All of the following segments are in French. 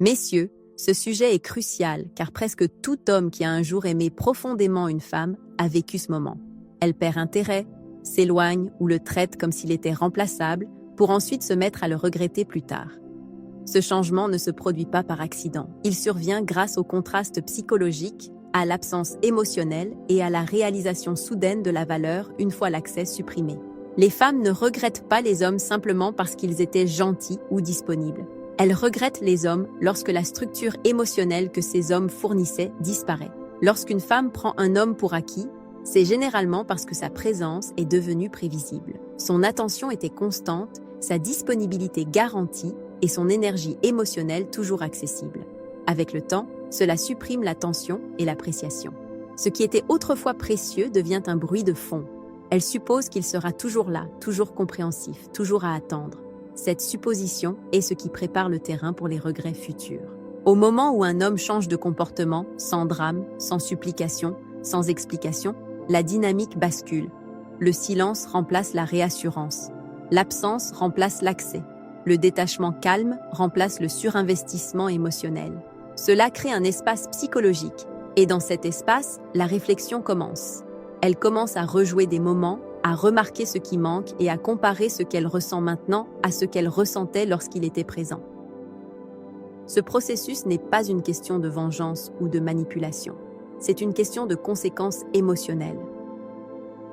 Messieurs, ce sujet est crucial car presque tout homme qui a un jour aimé profondément une femme a vécu ce moment. Elle perd intérêt, s'éloigne ou le traite comme s'il était remplaçable pour ensuite se mettre à le regretter plus tard. Ce changement ne se produit pas par accident. Il survient grâce au contraste psychologique, à l'absence émotionnelle et à la réalisation soudaine de la valeur une fois l'accès supprimé. Les femmes ne regrettent pas les hommes simplement parce qu'ils étaient gentils ou disponibles. Elles regrettent les hommes lorsque la structure émotionnelle que ces hommes fournissaient disparaît. Lorsqu'une femme prend un homme pour acquis, c'est généralement parce que sa présence est devenue prévisible. Son attention était constante, sa disponibilité garantie et son énergie émotionnelle toujours accessible. Avec le temps, cela supprime la tension et l'appréciation. Ce qui était autrefois précieux devient un bruit de fond. Elle suppose qu'il sera toujours là, toujours compréhensif, toujours à attendre. Cette supposition est ce qui prépare le terrain pour les regrets futurs. Au moment où un homme change de comportement, sans drame, sans supplication, sans explication, la dynamique bascule. Le silence remplace la réassurance. L'absence remplace l'accès. Le détachement calme remplace le surinvestissement émotionnel. Cela crée un espace psychologique. Et dans cet espace, la réflexion commence. Elle commence à rejouer des moments, à remarquer ce qui manque et à comparer ce qu'elle ressent maintenant à ce qu'elle ressentait lorsqu'il était présent. Ce processus n'est pas une question de vengeance ou de manipulation. C'est une question de conséquences émotionnelles.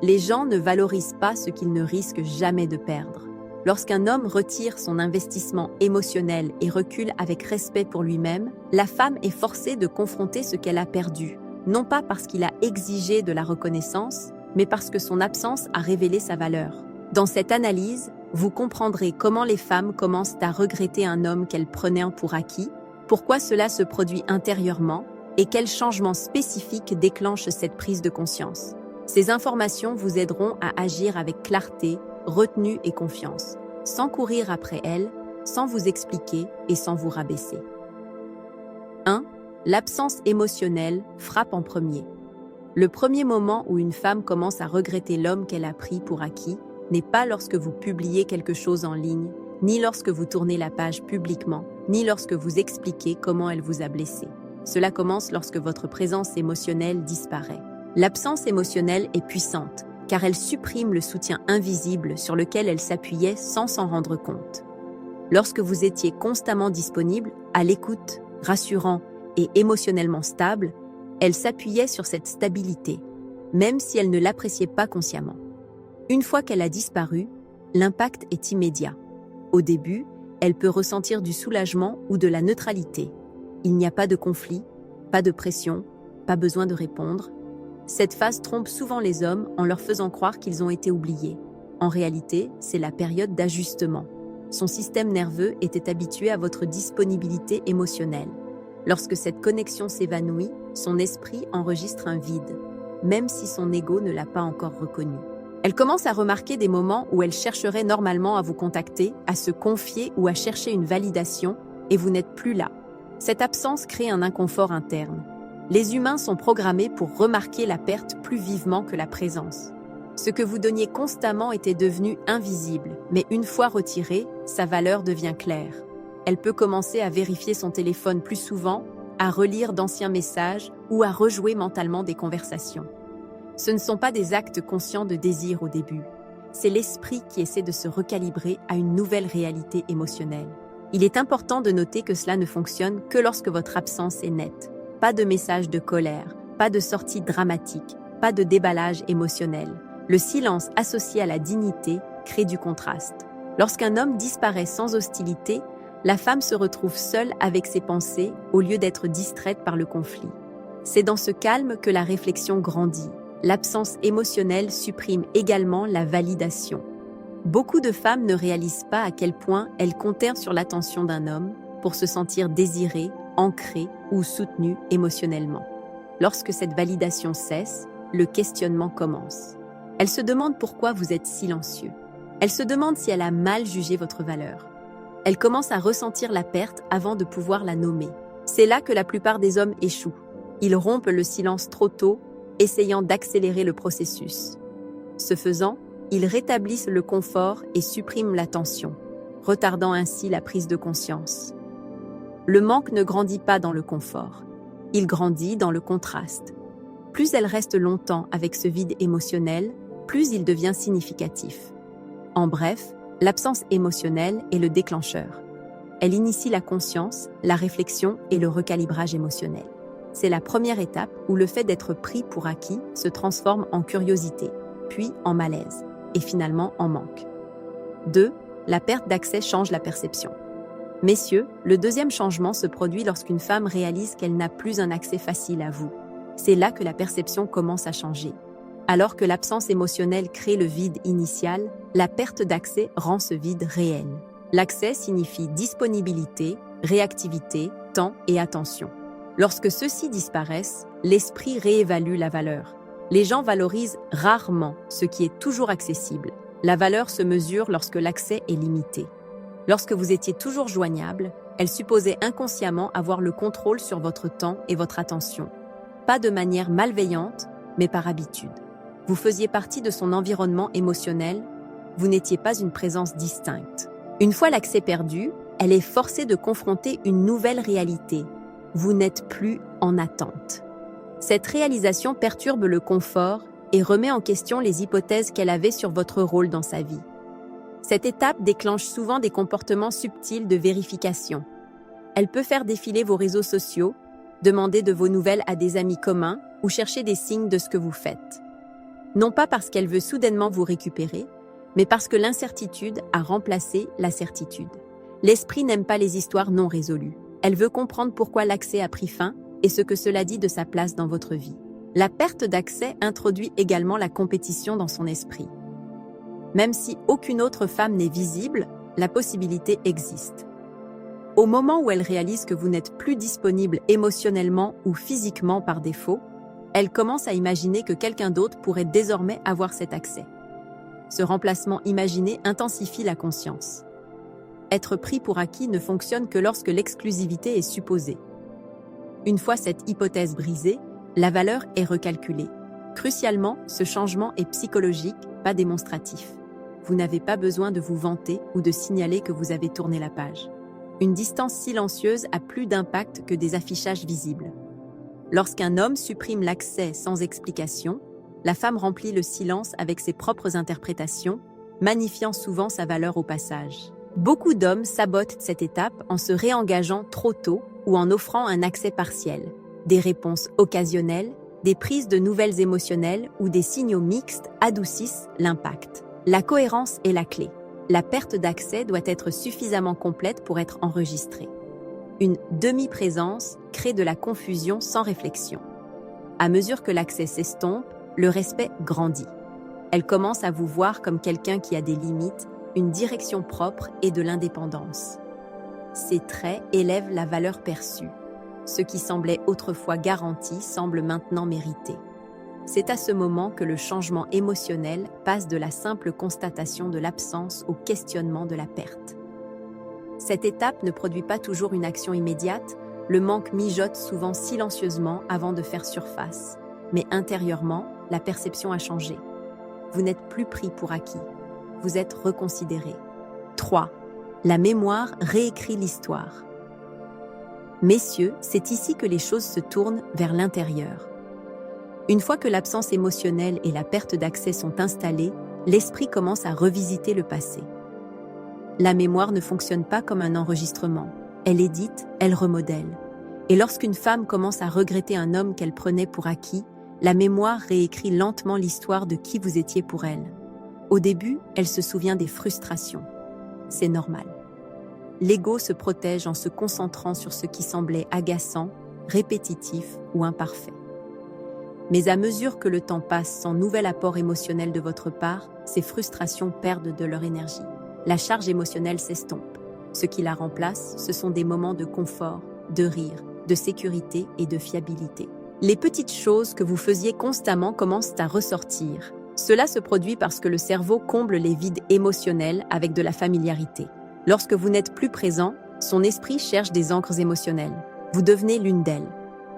Les gens ne valorisent pas ce qu'ils ne risquent jamais de perdre. Lorsqu'un homme retire son investissement émotionnel et recule avec respect pour lui-même, la femme est forcée de confronter ce qu'elle a perdu, non pas parce qu'il a exigé de la reconnaissance, mais parce que son absence a révélé sa valeur. Dans cette analyse, vous comprendrez comment les femmes commencent à regretter un homme qu'elles prenaient pour acquis, pourquoi cela se produit intérieurement et quels changements spécifiques déclenchent cette prise de conscience. Ces informations vous aideront à agir avec clarté, retenue et confiance, sans courir après elles, sans vous expliquer et sans vous rabaisser. 1. L'absence émotionnelle frappe en premier. Le premier moment où une femme commence à regretter l'homme qu'elle a pris pour acquis n'est pas lorsque vous publiez quelque chose en ligne, ni lorsque vous tournez la page publiquement, ni lorsque vous expliquez comment elle vous a blessé. Cela commence lorsque votre présence émotionnelle disparaît. L'absence émotionnelle est puissante, car elle supprime le soutien invisible sur lequel elle s'appuyait sans s'en rendre compte. Lorsque vous étiez constamment disponible, à l'écoute, rassurant et émotionnellement stable, elle s'appuyait sur cette stabilité, même si elle ne l'appréciait pas consciemment. Une fois qu'elle a disparu, l'impact est immédiat. Au début, elle peut ressentir du soulagement ou de la neutralité. Il n'y a pas de conflit, pas de pression, pas besoin de répondre. Cette phase trompe souvent les hommes en leur faisant croire qu'ils ont été oubliés. En réalité, c'est la période d'ajustement. Son système nerveux était habitué à votre disponibilité émotionnelle. Lorsque cette connexion s'évanouit, son esprit enregistre un vide, même si son ego ne l'a pas encore reconnu. Elle commence à remarquer des moments où elle chercherait normalement à vous contacter, à se confier ou à chercher une validation, et vous n'êtes plus là. Cette absence crée un inconfort interne. Les humains sont programmés pour remarquer la perte plus vivement que la présence. Ce que vous donniez constamment était devenu invisible, mais une fois retiré, sa valeur devient claire. Elle peut commencer à vérifier son téléphone plus souvent, à relire d'anciens messages ou à rejouer mentalement des conversations. Ce ne sont pas des actes conscients de désir au début. C'est l'esprit qui essaie de se recalibrer à une nouvelle réalité émotionnelle. Il est important de noter que cela ne fonctionne que lorsque votre absence est nette. Pas de message de colère, pas de sortie dramatique, pas de déballage émotionnel. Le silence associé à la dignité crée du contraste. Lorsqu'un homme disparaît sans hostilité, la femme se retrouve seule avec ses pensées au lieu d'être distraite par le conflit. C'est dans ce calme que la réflexion grandit. L'absence émotionnelle supprime également la validation. Beaucoup de femmes ne réalisent pas à quel point elles comptèrent sur l'attention d'un homme pour se sentir désirées, ancrées ou soutenues émotionnellement. Lorsque cette validation cesse, le questionnement commence. Elle se demande pourquoi vous êtes silencieux. Elle se demande si elle a mal jugé votre valeur. Elle commence à ressentir la perte avant de pouvoir la nommer. C'est là que la plupart des hommes échouent. Ils rompent le silence trop tôt, essayant d'accélérer le processus. Ce faisant, ils rétablissent le confort et suppriment la tension, retardant ainsi la prise de conscience. Le manque ne grandit pas dans le confort. Il grandit dans le contraste. Plus elle reste longtemps avec ce vide émotionnel, plus il devient significatif. En bref, l'absence émotionnelle est le déclencheur. Elle initie la conscience, la réflexion et le recalibrage émotionnel. C'est la première étape où le fait d'être pris pour acquis se transforme en curiosité, puis en malaise, et finalement en manque. 2. La perte d'accès change la perception. Messieurs, le deuxième changement se produit lorsqu'une femme réalise qu'elle n'a plus un accès facile à vous. C'est là que la perception commence à changer. Alors que l'absence émotionnelle crée le vide initial, la perte d'accès rend ce vide réel. L'accès signifie disponibilité, réactivité, temps et attention. Lorsque ceux-ci disparaissent, l'esprit réévalue la valeur. Les gens valorisent rarement ce qui est toujours accessible. La valeur se mesure lorsque l'accès est limité. Lorsque vous étiez toujours joignable, elle supposait inconsciemment avoir le contrôle sur votre temps et votre attention. Pas de manière malveillante, mais par habitude. Vous faisiez partie de son environnement émotionnel, vous n'étiez pas une présence distincte. Une fois l'accès perdu, elle est forcée de confronter une nouvelle réalité. Vous n'êtes plus en attente. Cette réalisation perturbe le confort et remet en question les hypothèses qu'elle avait sur votre rôle dans sa vie. Cette étape déclenche souvent des comportements subtils de vérification. Elle peut faire défiler vos réseaux sociaux, demander de vos nouvelles à des amis communs ou chercher des signes de ce que vous faites. Non pas parce qu'elle veut soudainement vous récupérer, mais parce que l'incertitude a remplacé la certitude. L'esprit n'aime pas les histoires non résolues. Elle veut comprendre pourquoi l'accès a pris fin et ce que cela dit de sa place dans votre vie. La perte d'accès introduit également la compétition dans son esprit. Même si aucune autre femme n'est visible, la possibilité existe. Au moment où elle réalise que vous n'êtes plus disponible émotionnellement ou physiquement par défaut, elle commence à imaginer que quelqu'un d'autre pourrait désormais avoir cet accès. Ce remplacement imaginé intensifie la conscience. Être pris pour acquis ne fonctionne que lorsque l'exclusivité est supposée. Une fois cette hypothèse brisée, la valeur est recalculée. Crucialement, ce changement est psychologique, pas démonstratif. Vous n'avez pas besoin de vous vanter ou de signaler que vous avez tourné la page. Une distance silencieuse a plus d'impact que des affichages visibles. Lorsqu'un homme supprime l'accès sans explication, la femme remplit le silence avec ses propres interprétations, magnifiant souvent sa valeur au passage. Beaucoup d'hommes sabotent cette étape en se réengageant trop tôt ou en offrant un accès partiel, des réponses occasionnelles, des prises de nouvelles émotionnelles ou des signaux mixtes adoucissent l'impact. La cohérence est la clé. La perte d'accès doit être suffisamment complète pour être enregistrée. Une demi-présence crée de la confusion sans réflexion. À mesure que l'accès s'estompe, le respect grandit. Elle commence à vous voir comme quelqu'un qui a des limites, une direction propre et de l'indépendance. Ces traits élèvent la valeur perçue. Ce qui semblait autrefois garanti semble maintenant mérité. C'est à ce moment que le changement émotionnel passe de la simple constatation de l'absence au questionnement de la perte. Cette étape ne produit pas toujours une action immédiate, le manque mijote souvent silencieusement avant de faire surface. Mais intérieurement, la perception a changé. Vous n'êtes plus pris pour acquis. Vous êtes reconsidéré. 3. La mémoire réécrit l'histoire. Messieurs, c'est ici que les choses se tournent vers l'intérieur. Une fois que l'absence émotionnelle et la perte d'accès sont installées, l'esprit commence à revisiter le passé. La mémoire ne fonctionne pas comme un enregistrement. Elle édite, elle remodèle. Et lorsqu'une femme commence à regretter un homme qu'elle prenait pour acquis, la mémoire réécrit lentement l'histoire de qui vous étiez pour elle. Au début, elle se souvient des frustrations. C'est normal. L'ego se protège en se concentrant sur ce qui semblait agaçant, répétitif ou imparfait. Mais à mesure que le temps passe sans nouvel apport émotionnel de votre part, ces frustrations perdent de leur énergie. La charge émotionnelle s'estompe. Ce qui la remplace, ce sont des moments de confort, de rire, de sécurité et de fiabilité. Les petites choses que vous faisiez constamment commencent à ressortir. Cela se produit parce que le cerveau comble les vides émotionnels avec de la familiarité. Lorsque vous n'êtes plus présent, son esprit cherche des ancres émotionnelles. Vous devenez l'une d'elles.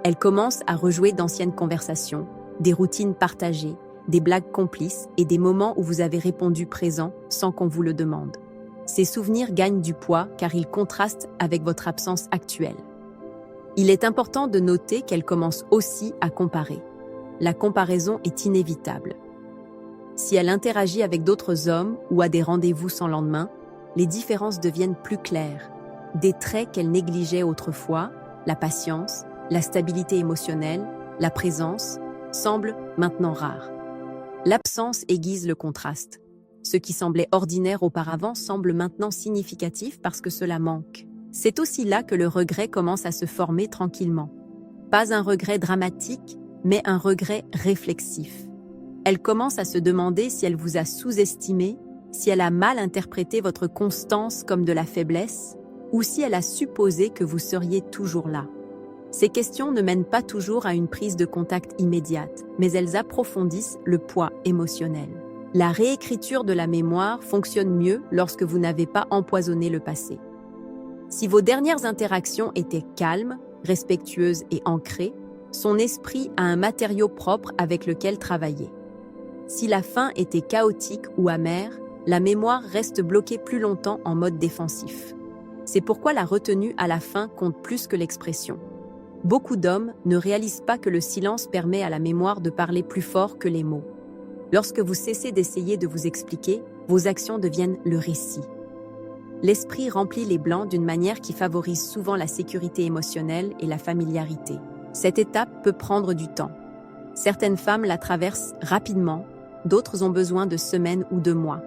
Elle commence à rejouer d'anciennes conversations, des routines partagées, des blagues complices et des moments où vous avez répondu présent sans qu'on vous le demande. Ces souvenirs gagnent du poids car ils contrastent avec votre absence actuelle. Il est important de noter qu'elle commence aussi à comparer. La comparaison est inévitable. Si elle interagit avec d'autres hommes ou a des rendez-vous sans lendemain, les différences deviennent plus claires. Des traits qu'elle négligeait autrefois, la patience, la stabilité émotionnelle, la présence, semblent maintenant rares. L'absence aiguise le contraste. Ce qui semblait ordinaire auparavant semble maintenant significatif parce que cela manque. C'est aussi là que le regret commence à se former tranquillement. Pas un regret dramatique, mais un regret réflexif. Elle commence à se demander si elle vous a sous-estimé, si elle a mal interprété votre constance comme de la faiblesse, ou si elle a supposé que vous seriez toujours là. Ces questions ne mènent pas toujours à une prise de contact immédiate, mais elles approfondissent le poids émotionnel. La réécriture de la mémoire fonctionne mieux lorsque vous n'avez pas empoisonné le passé. Si vos dernières interactions étaient calmes, respectueuses et ancrées, son esprit a un matériau propre avec lequel travailler. Si la fin était chaotique ou amère, la mémoire reste bloquée plus longtemps en mode défensif. C'est pourquoi la retenue à la fin compte plus que l'expression. Beaucoup d'hommes ne réalisent pas que le silence permet à la mémoire de parler plus fort que les mots. Lorsque vous cessez d'essayer de vous expliquer, vos actions deviennent le récit. L'esprit remplit les blancs d'une manière qui favorise souvent la sécurité émotionnelle et la familiarité. Cette étape peut prendre du temps. Certaines femmes la traversent rapidement, d'autres ont besoin de semaines ou de mois.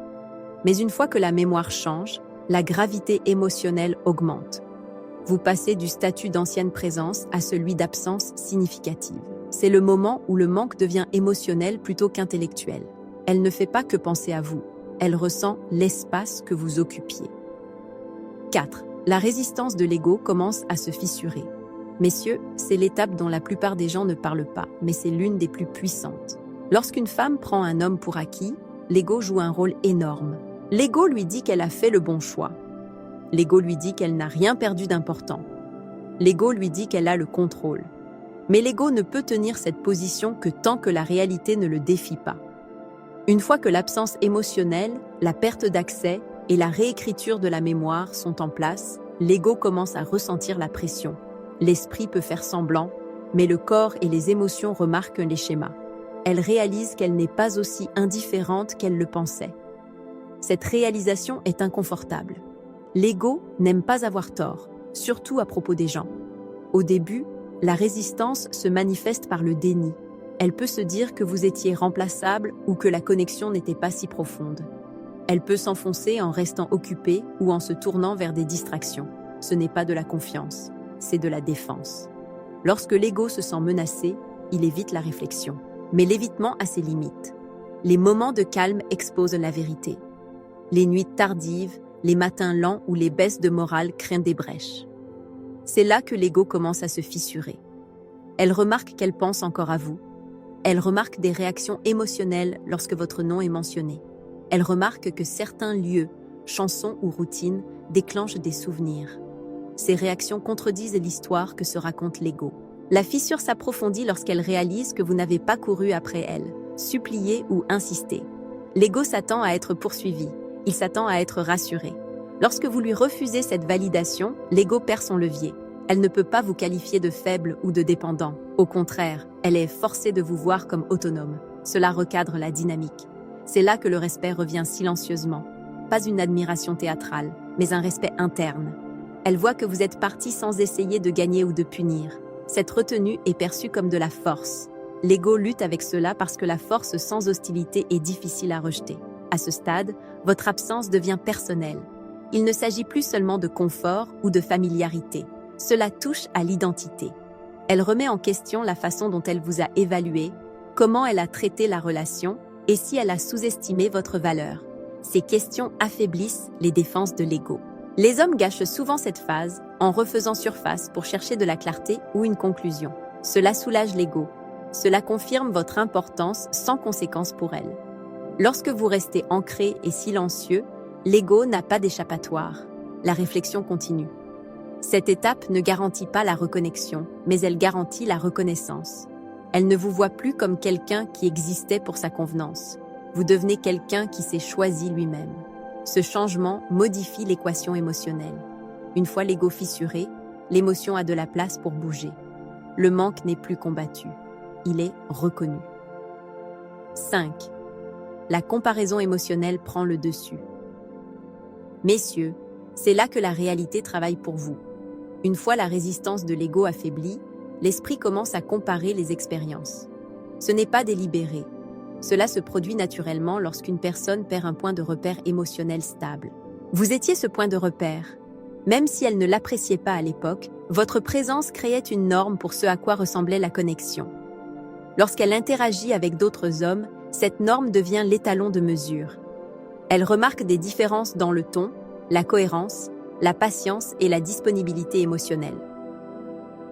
Mais une fois que la mémoire change, la gravité émotionnelle augmente. Vous passez du statut d'ancienne présence à celui d'absence significative. C'est le moment où le manque devient émotionnel plutôt qu'intellectuel. Elle ne fait pas que penser à vous, elle ressent l'espace que vous occupiez. 4. La résistance de l'ego commence à se fissurer. Messieurs, c'est l'étape dont la plupart des gens ne parlent pas, mais c'est l'une des plus puissantes. Lorsqu'une femme prend un homme pour acquis, l'ego joue un rôle énorme. L'ego lui dit qu'elle a fait le bon choix. L'ego lui dit qu'elle n'a rien perdu d'important. L'ego lui dit qu'elle a le contrôle. Mais l'ego ne peut tenir cette position que tant que la réalité ne le défie pas. Une fois que l'absence émotionnelle, la perte d'accès et la réécriture de la mémoire sont en place, l'ego commence à ressentir la pression. L'esprit peut faire semblant, mais le corps et les émotions remarquent les schémas. Elle réalise qu'elle n'est pas aussi indifférente qu'elle le pensait. Cette réalisation est inconfortable. L'ego n'aime pas avoir tort, surtout à propos des gens. Au début, la résistance se manifeste par le déni. Elle peut se dire que vous étiez remplaçable ou que la connexion n'était pas si profonde. Elle peut s'enfoncer en restant occupée ou en se tournant vers des distractions. Ce n'est pas de la confiance, c'est de la défense. Lorsque l'ego se sent menacé, il évite la réflexion. Mais l'évitement a ses limites. Les moments de calme exposent la vérité. Les nuits tardives, les matins lents ou les baisses de morale créent des brèches. C'est là que l'ego commence à se fissurer. Elle remarque qu'elle pense encore à vous. Elle remarque des réactions émotionnelles lorsque votre nom est mentionné. Elle remarque que certains lieux, chansons ou routines déclenchent des souvenirs. Ces réactions contredisent l'histoire que se raconte l'ego. La fissure s'approfondit lorsqu'elle réalise que vous n'avez pas couru après elle, supplié ou insisté. L'ego s'attend à être poursuivi, il s'attend à être rassuré. Lorsque vous lui refusez cette validation, l'ego perd son levier. Elle ne peut pas vous qualifier de faible ou de dépendant. Au contraire, elle est forcée de vous voir comme autonome. Cela recadre la dynamique. C'est là que le respect revient silencieusement. Pas une admiration théâtrale, mais un respect interne. Elle voit que vous êtes parti sans essayer de gagner ou de punir. Cette retenue est perçue comme de la force. L'ego lutte avec cela parce que la force sans hostilité est difficile à rejeter. À ce stade, votre absence devient personnelle. Il ne s'agit plus seulement de confort ou de familiarité. Cela touche à l'identité. Elle remet en question la façon dont elle vous a évalué, comment elle a traité la relation et si elle a sous-estimé votre valeur. Ces questions affaiblissent les défenses de l'ego. Les hommes gâchent souvent cette phase en refaisant surface pour chercher de la clarté ou une conclusion. Cela soulage l'ego. Cela confirme votre importance sans conséquence pour elle. Lorsque vous restez ancré et silencieux, l'ego n'a pas d'échappatoire. La réflexion continue. Cette étape ne garantit pas la reconnexion, mais elle garantit la reconnaissance. Elle ne vous voit plus comme quelqu'un qui existait pour sa convenance. Vous devenez quelqu'un qui s'est choisi lui-même. Ce changement modifie l'équation émotionnelle. Une fois l'ego fissuré, l'émotion a de la place pour bouger. Le manque n'est plus combattu, il est reconnu. 5. La comparaison émotionnelle prend le dessus. Messieurs, c'est là que la réalité travaille pour vous. Une fois la résistance de l'ego affaiblie, l'esprit commence à comparer les expériences. Ce n'est pas délibéré. Cela se produit naturellement lorsqu'une personne perd un point de repère émotionnel stable. Vous étiez ce point de repère. Même si elle ne l'appréciait pas à l'époque, votre présence créait une norme pour ce à quoi ressemblait la connexion. Lorsqu'elle interagit avec d'autres hommes, cette norme devient l'étalon de mesure. Elle remarque des différences dans le ton, la cohérence, la patience et la disponibilité émotionnelle.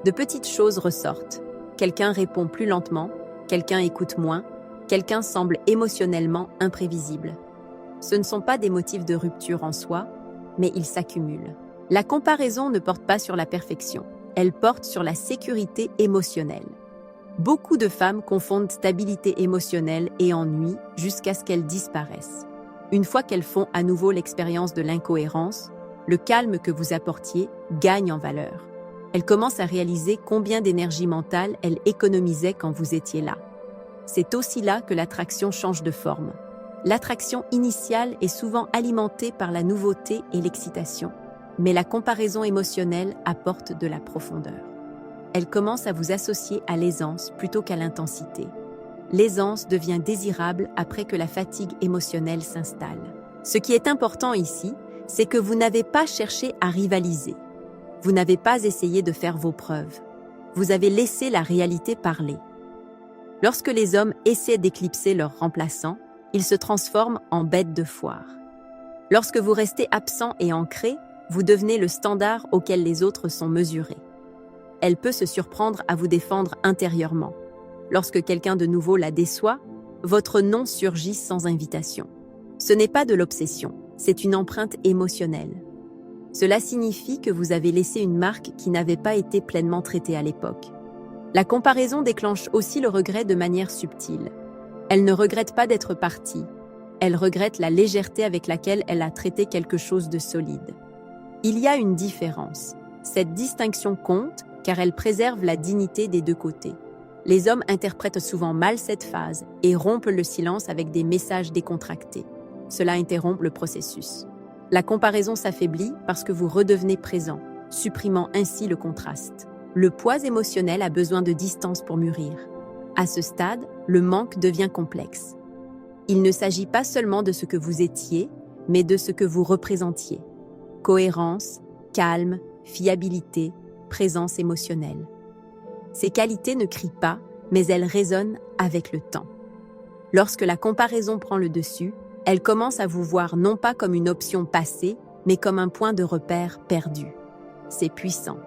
De petites choses ressortent. Quelqu'un répond plus lentement, quelqu'un écoute moins, quelqu'un semble émotionnellement imprévisible. Ce ne sont pas des motifs de rupture en soi, mais ils s'accumulent. La comparaison ne porte pas sur la perfection, elle porte sur la sécurité émotionnelle. Beaucoup de femmes confondent stabilité émotionnelle et ennui jusqu'à ce qu'elles disparaissent. Une fois qu'elles font à nouveau l'expérience de l'incohérence, le calme que vous apportiez gagne en valeur. Elles commencent à réaliser combien d'énergie mentale elles économisaient quand vous étiez là. C'est aussi là que l'attraction change de forme. L'attraction initiale est souvent alimentée par la nouveauté et l'excitation, mais la comparaison émotionnelle apporte de la profondeur. Elle commence à vous associer à l'aisance plutôt qu'à l'intensité. L'aisance devient désirable après que la fatigue émotionnelle s'installe. Ce qui est important ici, c'est que vous n'avez pas cherché à rivaliser. Vous n'avez pas essayé de faire vos preuves. Vous avez laissé la réalité parler. Lorsque les hommes essaient d'éclipser leurs remplaçants, ils se transforment en bêtes de foire. Lorsque vous restez absent et ancré, vous devenez le standard auquel les autres sont mesurés. Elle peut se surprendre à vous défendre intérieurement. Lorsque quelqu'un de nouveau la déçoit, votre nom surgit sans invitation. Ce n'est pas de l'obsession, c'est une empreinte émotionnelle. Cela signifie que vous avez laissé une marque qui n'avait pas été pleinement traitée à l'époque. La comparaison déclenche aussi le regret de manière subtile. Elle ne regrette pas d'être partie. Elle regrette la légèreté avec laquelle elle a traité quelque chose de solide. Il y a une différence. Cette distinction compte car elle préserve la dignité des deux côtés. Les hommes interprètent souvent mal cette phase et rompent le silence avec des messages décontractés. Cela interrompt le processus. La comparaison s'affaiblit parce que vous redevenez présent, supprimant ainsi le contraste. Le poids émotionnel a besoin de distance pour mûrir. À ce stade, le manque devient complexe. Il ne s'agit pas seulement de ce que vous étiez, mais de ce que vous représentiez. Cohérence, calme, fiabilité, présence émotionnelle. Ces qualités ne crient pas, mais elles résonnent avec le temps. Lorsque la comparaison prend le dessus, elle commence à vous voir non pas comme une option passée, mais comme un point de repère perdu. C'est puissant.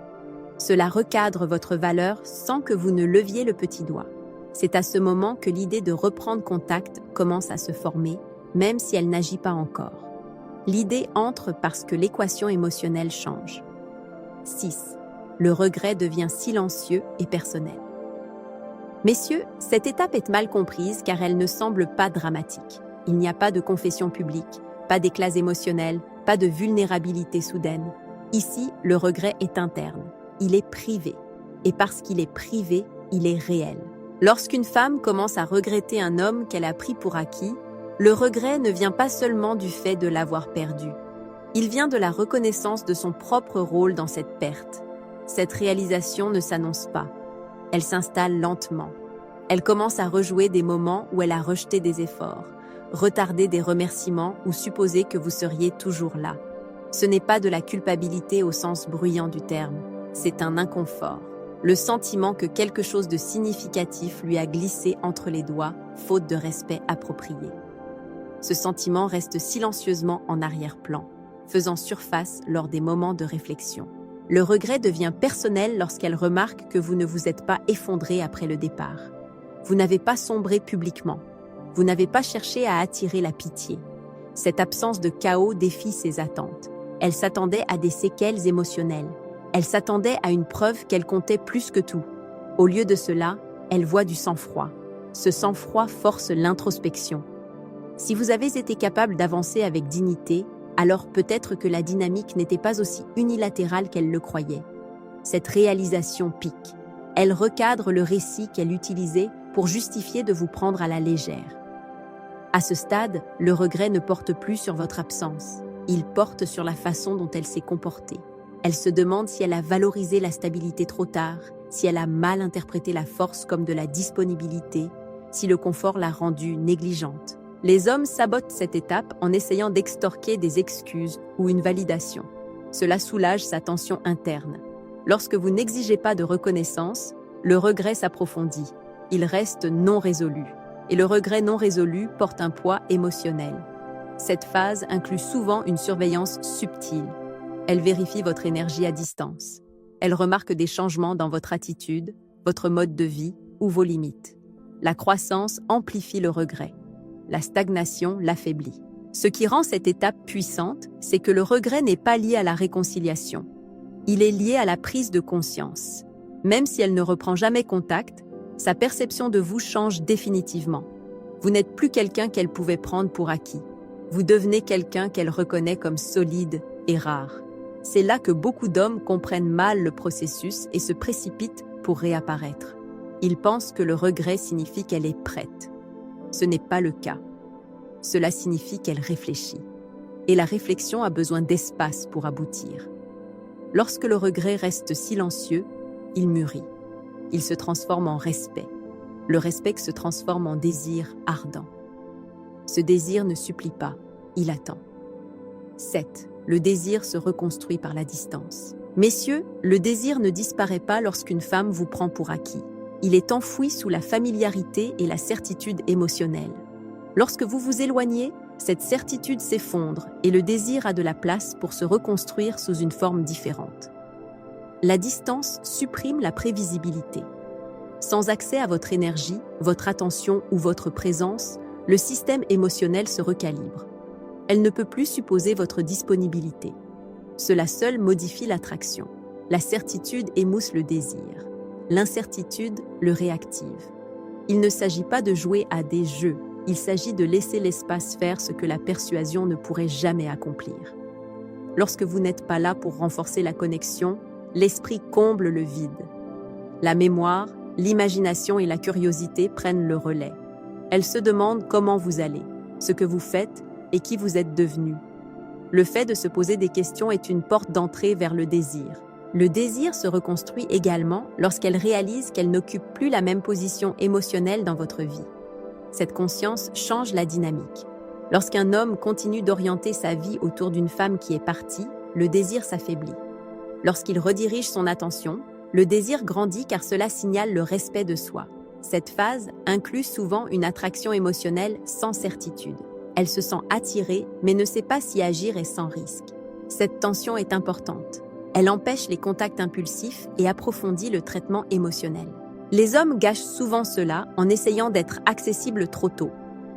Cela recadre votre valeur sans que vous ne leviez le petit doigt. C'est à ce moment que l'idée de reprendre contact commence à se former, même si elle n'agit pas encore. L'idée entre parce que l'équation émotionnelle change. 6. Le regret devient silencieux et personnel. Messieurs, cette étape est mal comprise car elle ne semble pas dramatique. Il n'y a pas de confession publique, pas d'éclats émotionnels, pas de vulnérabilité soudaine. Ici, le regret est interne. Il est privé. Et parce qu'il est privé, il est réel. Lorsqu'une femme commence à regretter un homme qu'elle a pris pour acquis, le regret ne vient pas seulement du fait de l'avoir perdu. Il vient de la reconnaissance de son propre rôle dans cette perte. Cette réalisation ne s'annonce pas. Elle s'installe lentement. Elle commence à rejouer des moments où elle a rejeté des efforts, retardé des remerciements ou supposé que vous seriez toujours là. Ce n'est pas de la culpabilité au sens bruyant du terme, c'est un inconfort. Le sentiment que quelque chose de significatif lui a glissé entre les doigts, faute de respect approprié. Ce sentiment reste silencieusement en arrière-plan, faisant surface lors des moments de réflexion. Le regret devient personnel lorsqu'elle remarque que vous ne vous êtes pas effondré après le départ. Vous n'avez pas sombré publiquement. Vous n'avez pas cherché à attirer la pitié. Cette absence de chaos défie ses attentes. Elle s'attendait à des séquelles émotionnelles. Elle s'attendait à une preuve qu'elle comptait plus que tout. Au lieu de cela, elle voit du sang-froid. Ce sang-froid force l'introspection. Si vous avez été capable d'avancer avec dignité, alors peut-être que la dynamique n'était pas aussi unilatérale qu'elle le croyait. Cette réalisation pique. Elle recadre le récit qu'elle utilisait pour justifier de vous prendre à la légère. À ce stade, le regret ne porte plus sur votre absence. Il porte sur la façon dont elle s'est comportée. Elle se demande si elle a valorisé la stabilité trop tard, si elle a mal interprété la force comme de la disponibilité, si le confort l'a rendue négligente. Les hommes sabotent cette étape en essayant d'extorquer des excuses ou une validation. Cela soulage sa tension interne. Lorsque vous n'exigez pas de reconnaissance, le regret s'approfondit. Il reste non résolu. Et le regret non résolu porte un poids émotionnel. Cette phase inclut souvent une surveillance subtile. Elle vérifie votre énergie à distance. Elle remarque des changements dans votre attitude, votre mode de vie ou vos limites. La croissance amplifie le regret. La stagnation l'affaiblit. Ce qui rend cette étape puissante, c'est que le regret n'est pas lié à la réconciliation. Il est lié à la prise de conscience. Même si elle ne reprend jamais contact, sa perception de vous change définitivement. Vous n'êtes plus quelqu'un qu'elle pouvait prendre pour acquis. Vous devenez quelqu'un qu'elle reconnaît comme solide et rare. C'est là que beaucoup d'hommes comprennent mal le processus et se précipitent pour réapparaître. Ils pensent que le regret signifie qu'elle est prête. Ce n'est pas le cas. Cela signifie qu'elle réfléchit. Et la réflexion a besoin d'espace pour aboutir. Lorsque le regret reste silencieux, il mûrit. Il se transforme en respect. Le respect se transforme en désir ardent. Ce désir ne supplie pas, il attend. 7. Le désir se reconstruit par la distance. Messieurs, le désir ne disparaît pas lorsqu'une femme vous prend pour acquis. Il est enfoui sous la familiarité et la certitude émotionnelle. Lorsque vous vous éloignez, cette certitude s'effondre et le désir a de la place pour se reconstruire sous une forme différente. La distance supprime la prévisibilité. Sans accès à votre énergie, votre attention ou votre présence, le système émotionnel se recalibre. Elle ne peut plus supposer votre disponibilité. Cela seul modifie l'attraction. La certitude émousse le désir. L'incertitude le réactive. Il ne s'agit pas de jouer à des jeux, il s'agit de laisser l'espace faire ce que la persuasion ne pourrait jamais accomplir. Lorsque vous n'êtes pas là pour renforcer la connexion, l'esprit comble le vide. La mémoire, l'imagination et la curiosité prennent le relais. Elles se demandent comment vous allez, ce que vous faites et qui vous êtes devenu. Le fait de se poser des questions est une porte d'entrée vers le désir. Le désir se reconstruit également lorsqu'elle réalise qu'elle n'occupe plus la même position émotionnelle dans votre vie. Cette conscience change la dynamique. Lorsqu'un homme continue d'orienter sa vie autour d'une femme qui est partie, le désir s'affaiblit. Lorsqu'il redirige son attention, le désir grandit car cela signale le respect de soi. Cette phase inclut souvent une attraction émotionnelle sans certitude. Elle se sent attirée mais ne sait pas si agir est sans risque. Cette tension est importante. Elle empêche les contacts impulsifs et approfondit le traitement émotionnel. Les hommes gâchent souvent cela en essayant d'être accessibles trop tôt.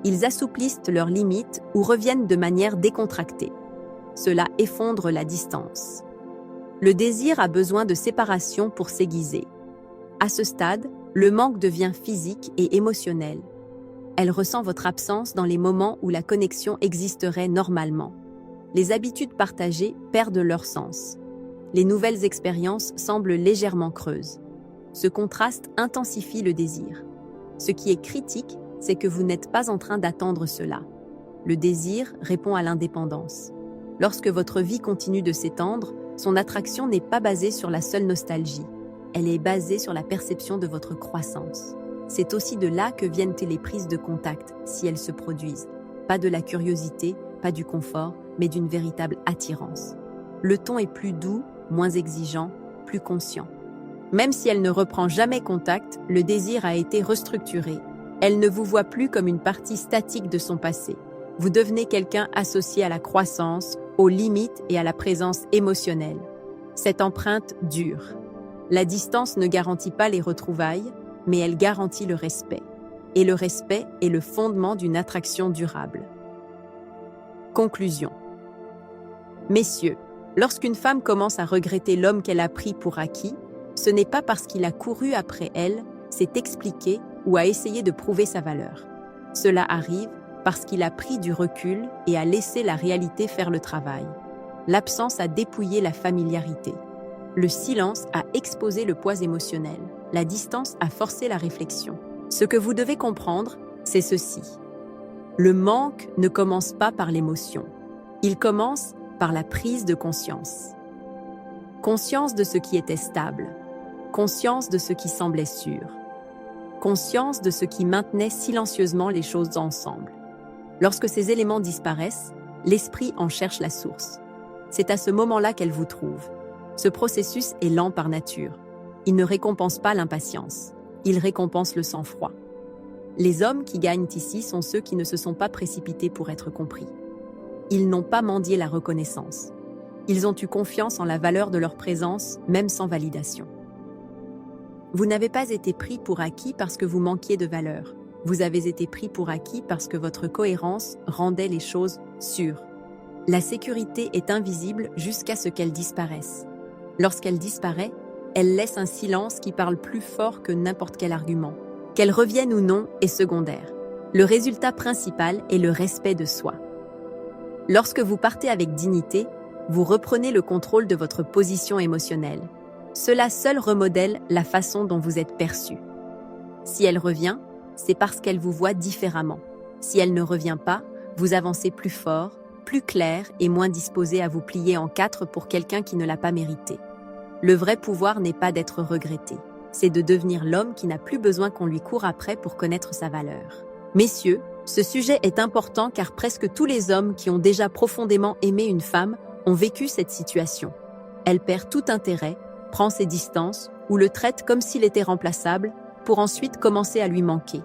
Ils assouplissent leurs limites ou reviennent de manière décontractée. Cela effondre la distance. Le désir a besoin de séparation pour s'aiguiser. À ce stade, le manque devient physique et émotionnel. Elle ressent votre absence dans les moments où la connexion existerait normalement. Les habitudes partagées perdent leur sens. Les nouvelles expériences semblent légèrement creuses. Ce contraste intensifie le désir. Ce qui est critique, c'est que vous n'êtes pas en train d'attendre cela. Le désir répond à l'indépendance. Lorsque votre vie continue de s'étendre, son attraction n'est pas basée sur la seule nostalgie. Elle est basée sur la perception de votre croissance. C'est aussi de là que viennent les prises de contact, si elles se produisent. Pas de la curiosité, pas du confort, mais d'une véritable attirance. Le ton est plus doux, moins exigeant, plus conscient. Même si elle ne reprend jamais contact, le désir a été restructuré. Elle ne vous voit plus comme une partie statique de son passé. Vous devenez quelqu'un associé à la croissance, aux limites et à la présence émotionnelle. Cette empreinte dure. La distance ne garantit pas les retrouvailles, mais elle garantit le respect. Et le respect est le fondement d'une attraction durable. Conclusion. Messieurs, lorsqu'une femme commence à regretter l'homme qu'elle a pris pour acquis, ce n'est pas parce qu'il a couru après elle, s'est expliqué ou a essayé de prouver sa valeur. Cela arrive parce qu'il a pris du recul et a laissé la réalité faire le travail. L'absence a dépouillé la familiarité. Le silence a exposé le poids émotionnel. La distance a forcé la réflexion. Ce que vous devez comprendre, c'est ceci. Le manque ne commence pas par l'émotion. Il commence par la prise de conscience. Conscience de ce qui était stable. Conscience de ce qui semblait sûr. Conscience de ce qui maintenait silencieusement les choses ensemble. Lorsque ces éléments disparaissent, l'esprit en cherche la source. C'est à ce moment-là qu'elle vous trouve. Ce processus est lent par nature. Il ne récompense pas l'impatience. Il récompense le sang-froid. Les hommes qui gagnent ici sont ceux qui ne se sont pas précipités pour être compris. Ils n'ont pas mendié la reconnaissance. Ils ont eu confiance en la valeur de leur présence, même sans validation. Vous n'avez pas été pris pour acquis parce que vous manquiez de valeur. Vous avez été pris pour acquis parce que votre cohérence rendait les choses sûres. La sécurité est invisible jusqu'à ce qu'elle disparaisse. Lorsqu'elle disparaît, elle laisse un silence qui parle plus fort que n'importe quel argument. Qu'elle revienne ou non est secondaire. Le résultat principal est le respect de soi. Lorsque vous partez avec dignité, vous reprenez le contrôle de votre position émotionnelle. Cela seul remodèle la façon dont vous êtes perçu. Si elle revient, c'est parce qu'elle vous voit différemment. Si elle ne revient pas, vous avancez plus fort, plus clair et moins disposé à vous plier en quatre pour quelqu'un qui ne l'a pas mérité. Le vrai pouvoir n'est pas d'être regretté, c'est de devenir l'homme qui n'a plus besoin qu'on lui court après pour connaître sa valeur. Messieurs, ce sujet est important car presque tous les hommes qui ont déjà profondément aimé une femme ont vécu cette situation. Elle perd tout intérêt, prend ses distances ou le traite comme s'il était remplaçable pour ensuite commencer à lui manquer.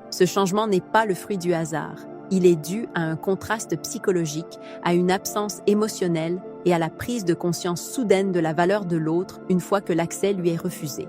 Ce changement n'est pas le fruit du hasard. Il est dû à un contraste psychologique, à une absence émotionnelle et à la prise de conscience soudaine de la valeur de l'autre une fois que l'accès lui est refusé.